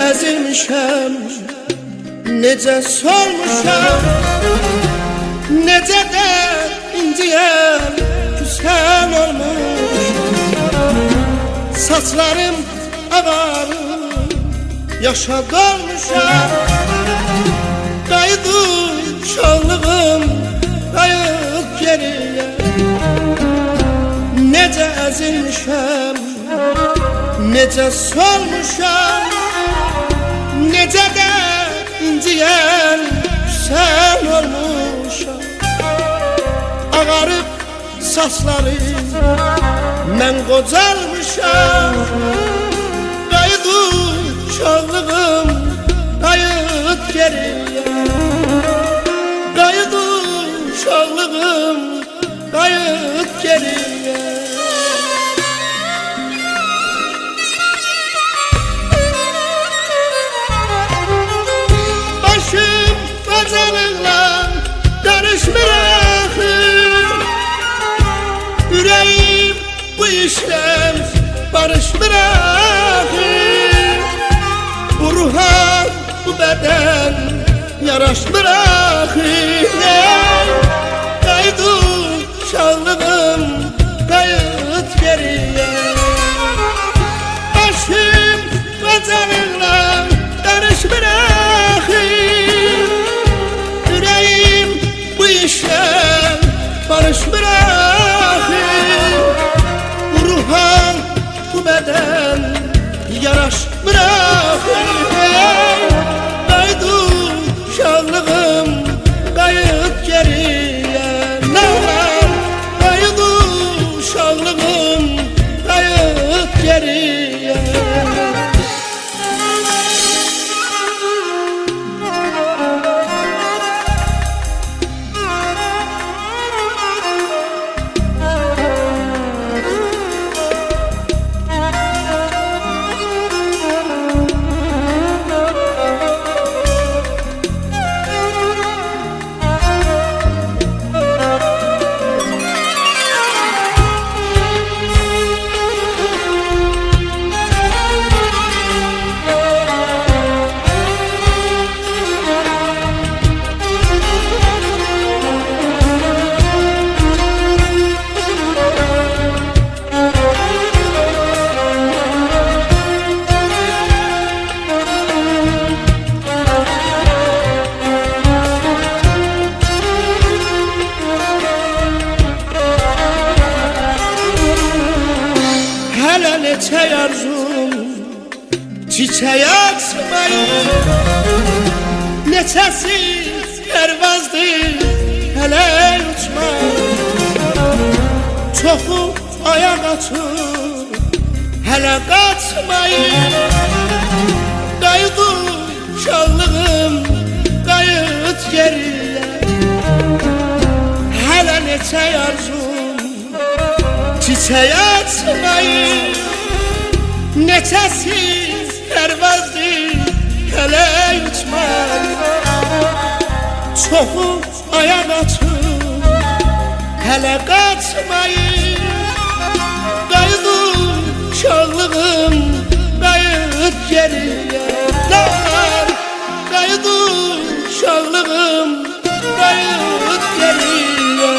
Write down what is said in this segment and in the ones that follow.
əzilmişəm, necə solmuşam, necə də inciyəm, küsən olmuşam. Saçlarım ağarıb, yaşa dolmuşam. Qayıdı uşaqlığım, qayıt geriyə. Necə əzilmişəm, necə solmuşam, necə də inciyən sən olmuşam. Ağarıb saçlarım, mən qocalmışam. Qayıdı uşaqlığım, qayıt geriyə. Qayıdı uşaqlığım, qayıt geriyə. Başım qocalıqla danışmır axır. Ürəyim bu işlə barışmır axır. Bu ruha, bu bədən yaraşmır axır. Qayıdı uşaqlığım, qayıt geriyə. Başım qocalıqla danışmır axır. Ürəyim bu işlə barışmır axır. Bu ruha, bu bədən yaraşmır axır. Qayıdı uşaqlığım, qayıt geriyə. Nə olar, qayıdı uşaqlığım, qayıt geriyə. Hələ neçə arzum çiçək açmayır. Neçəsi pərvazdır, hələ uçmayır. Çoxu ayaq açır, hələ qaçmayır. Qayıdı uşaqlığım, qayıt geriyə. Hələ neçə arzum çiçək açmayır. Neçəsi pərvazdır, hələ uçmayır. Çoxu ayaq açır, hələ qaçmayır. Qayıdı uşaqlığım, qayıt geriyə. Nə olar, qayıdı uşaqlığım, qayıt geriyə.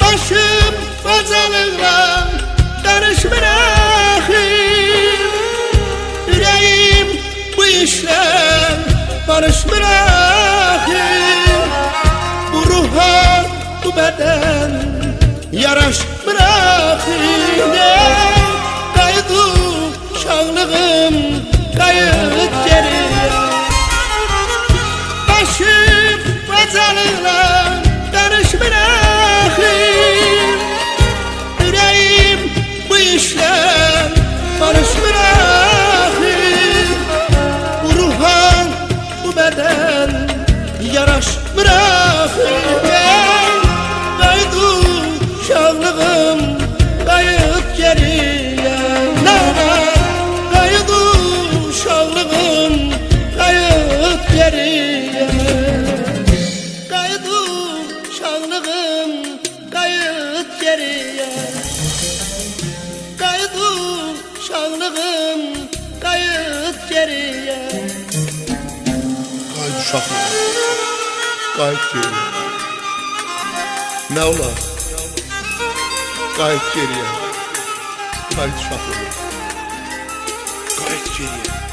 Başım qocalıqla danışmır axır. Ürəyim bu işlə barışmır axır. Bu ruha, bu bədən yaraşmır axır. Qayıdı uşaqlığım, qayıt geriyə. Başım qocalıqla danışmır axır. Ürəyim bu işlə barışmır axır. Bu ruha, bu bədən yaraşmır axır. uşaqlığım qayıt geriyə. Qayıt uşaqlar, qayıt geriyə. Nə olar? Qayıt geriyə. Qayıt uşaqlar, qayıt geriyə.